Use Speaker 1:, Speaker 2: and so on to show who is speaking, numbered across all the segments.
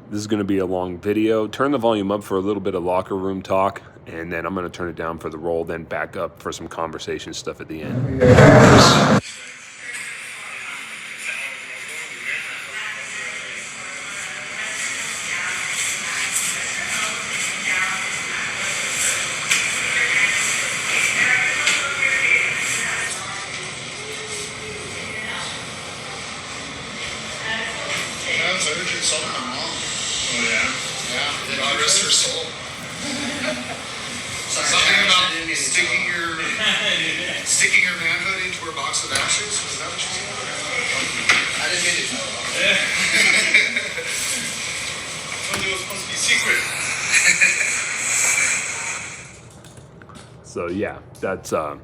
Speaker 1: This is going to be a long video. Turn the volume up for a little bit of locker room talk, and then I'm going to turn it down for the roll, then back up for some conversation stuff at the end.
Speaker 2: I heard you saw my mom.
Speaker 3: Oh, yeah?
Speaker 2: Yeah, God rest her soul. Something about sticking your manhood into her box of ashes? Was that what you said?
Speaker 3: I didn't mean it. I told you it was supposed to be secret.
Speaker 1: So yeah, that's a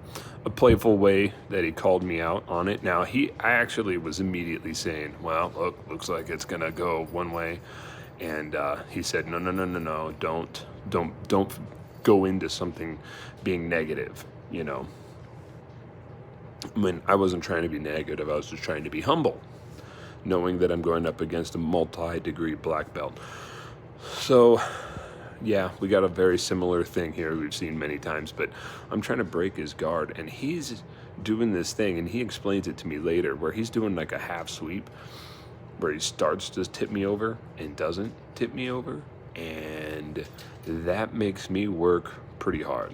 Speaker 1: playful way that he called me out on it. Now I actually was immediately saying, well, looks like it's gonna go one way, and he said, no, don't go into something being negative. You know, when I wasn't trying to be negative, I was just trying to be humble, knowing that I'm going up against a multi-degree black belt. So yeah, we got a very similar thing here we've seen many times, but I'm trying to break his guard, and he's doing this thing, and he explains it to me later, where he's doing like a half sweep, where he starts to tip me over and doesn't tip me over, and that makes me work pretty hard.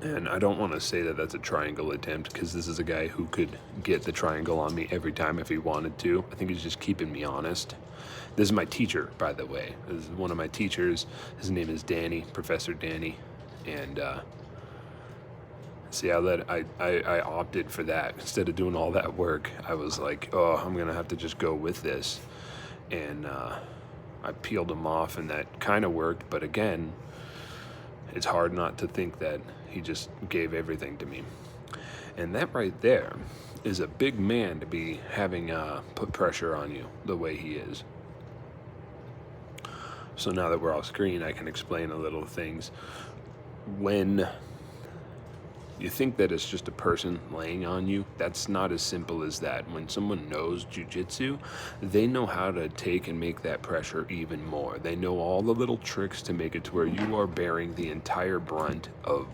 Speaker 1: And I don't want to say that that's a triangle attempt, because this is a guy who could get the triangle on me every time if he wanted to. I think he's just keeping me honest. This is my teacher, by the way. This is one of my teachers. His name is Danny, Professor Danny. And see, I opted for that. Instead of doing all that work, I was like, oh, I'm going to have to just go with this. And I peeled him off, and that kind of worked. But again, it's hard not to think that he just gave everything to me. And that right there is a big man to be having put pressure on you the way he is. So now that we're off screen, I can explain a little things. When you think that it's just a person laying on you, that's not as simple as that. When someone knows jiu-jitsu, they know how to take and make that pressure even more. They know all the little tricks to make it to where you are bearing the entire brunt of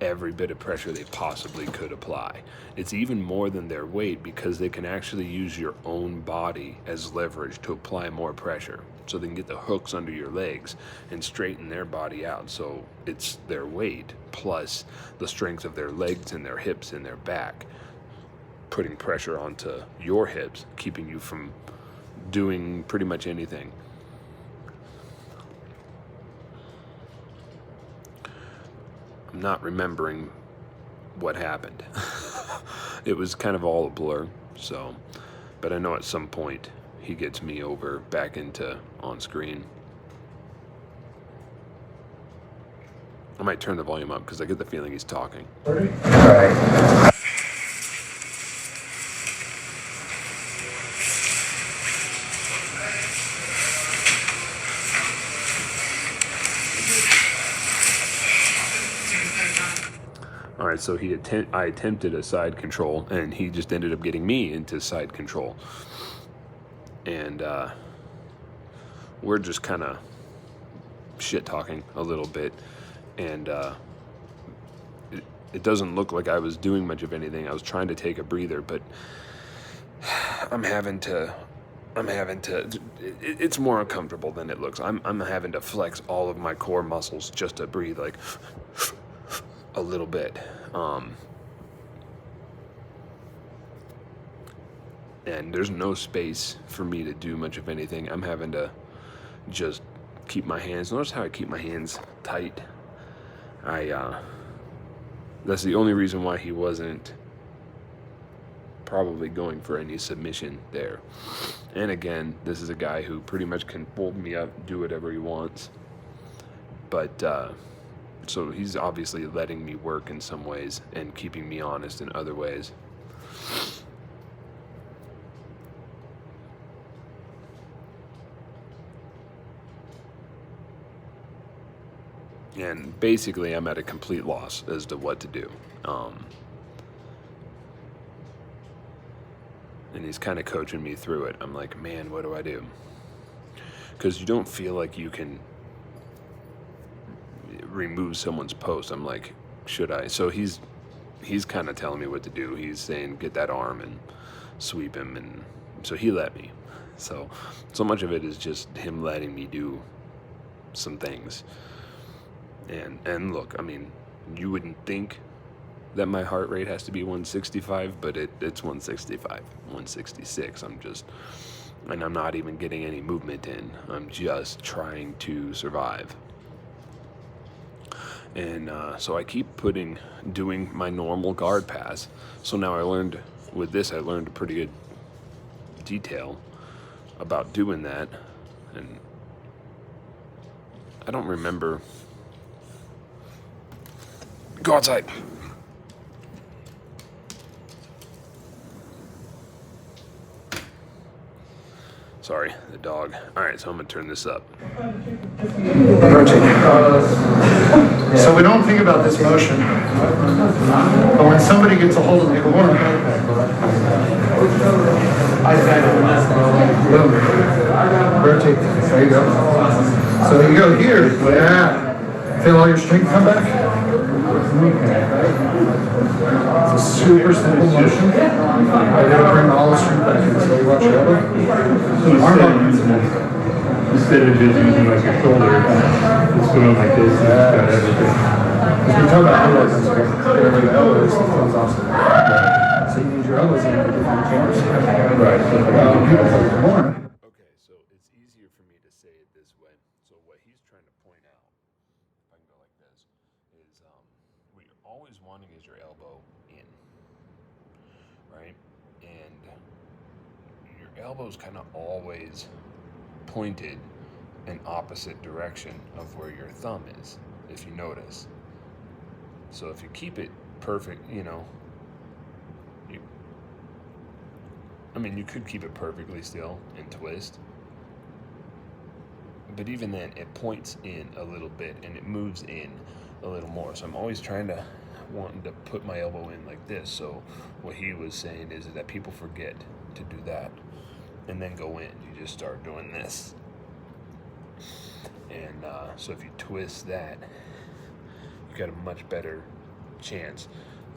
Speaker 1: every bit of pressure they possibly could apply. It's even more than their weight, because they can actually use your own body as leverage to apply more pressure. So they can get the hooks under your legs and straighten their body out. So it's their weight plus the strength of their legs and their hips and their back, putting pressure onto your hips, keeping you from doing pretty much anything. I'm not remembering what happened. It was kind of all a blur. So, but I know at some point he gets me over back into on screen. I might turn the volume up because I get the feeling he's talking.
Speaker 4: All right.
Speaker 1: All right, so I attempted a side control, and he just ended up getting me into side control. And we're just kind of shit-talking a little bit. And it doesn't look like I was doing much of anything. I was trying to take a breather, but I'm having to, it's more uncomfortable than it looks. I'm having to flex all of my core muscles just to breathe, like, a little bit. And there's no space for me to do much of anything. I'm having to just keep my hands. Notice how I keep my hands tight. That's the only reason why he wasn't probably going for any submission there. And again, this is a guy who pretty much can fold me up, do whatever he wants. But so he's obviously letting me work in some ways and keeping me honest in other ways. And basically, I'm at a complete loss as to what to do. And he's kind of coaching me through it. I'm like, man, what do I do? Because you don't feel like you can remove someone's post. I'm like, should I? So he's kind of telling me what to do. He's saying, get that arm and sweep him. And so he let me. So much of it is just him letting me do some things. And look, I mean, you wouldn't think that my heart rate has to be 165, but it's 165, 166. And I'm not even getting any movement in. I'm just trying to survive. And so I keep doing my normal guard pass. So now I learned a pretty good detail about doing that. And I don't remember. Go outside. Sorry, the dog. All right, so I'm gonna turn this up.
Speaker 4: So we don't think about this motion, but when somebody gets a hold of the corner, boom, rotate. There you go. So you go here. Yeah. Feel all your strength come back. It's a super simple motion. It'll bring all the strength back in. So you watch your elbow. Arm up.
Speaker 5: Instead of just using like your shoulder, it's going like this, and it's got everything.
Speaker 4: We talk about elbows and stuff. Wherever the elbow is, it comes off. So you need your elbows in the different corners.
Speaker 5: Right.
Speaker 4: People hold it more.
Speaker 1: Okay, so it's easier for me to say it this way. So what he's trying to point out, if I can go like this, is what you're always wanting is your elbow in, right? And your elbow's kind of always pointed in opposite direction of where your thumb is, if you notice. So if you keep it perfect, you could keep it perfectly still and twist, but even then it points in a little bit and it moves in a little more. So I'm always wanting to put my elbow in like this. So what he was saying is that people forget to do that and then go in. You just start doing this. And so if you twist that, you got a much better chance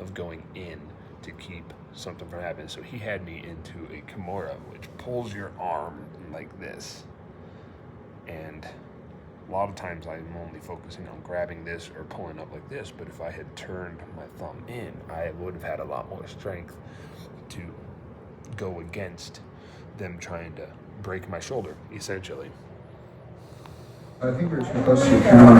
Speaker 1: of going in to keep something from happening. So he had me into a Kimura, which pulls your arm like this. And a lot of times I'm only focusing on grabbing this or pulling up like this, but if I had turned my thumb in, I would have had a lot more strength to go against them trying to break my shoulder, essentially.
Speaker 4: I think we were supposed to count.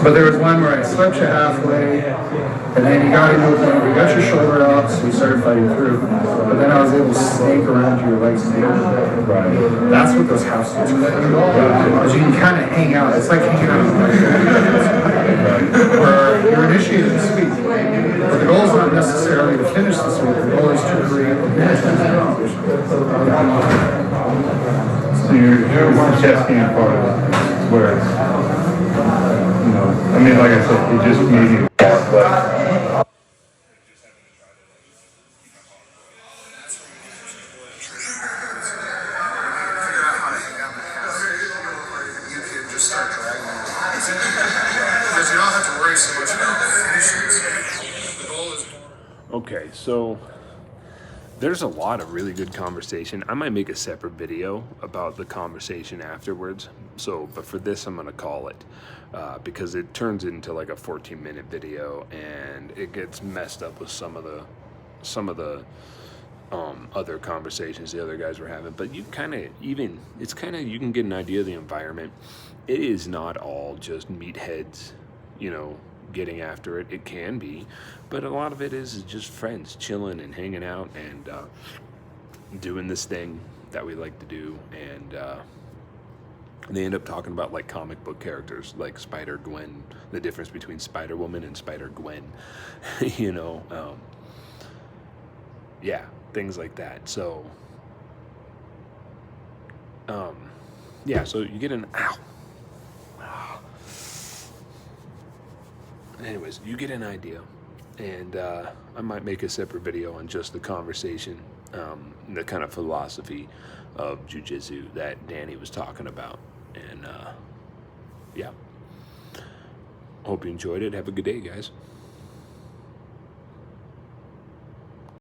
Speaker 4: But there was one where I swept you halfway, and then you got into a point where you got your shoulder up, so we started fighting through. But then I was able to snake around your legs. Right. That's what those half sweeps are. Because you can kind of hang out. It's like hanging out. Where you're initiating the sweep. But the goal is not necessarily to finish the sweep. The goal is to create a momentum.
Speaker 5: So you're one chest game part of it. Where, I mean, like I said, it just made you.
Speaker 1: Okay, so there's a lot of really good conversation. I might make a separate video about the conversation afterwards. But for this, I'm gonna call it because it turns into like a 14-minute video, and it gets messed up with some of the other conversations the other guys were having. But you can get an idea of the environment. It is not all just meatheads, getting after it. It can be, but a lot of it is just friends chilling and hanging out and doing this thing that we like to do. And they end up talking about like comic book characters like Spider-Gwen, the difference between Spider-Woman and Spider-Gwen, yeah, things like that. So so you get an anyways, you get an idea, and I might make a separate video on just the conversation, the kind of philosophy of jiu-jitsu that Danny was talking about. And yeah, hope you enjoyed it. Have a good day, guys.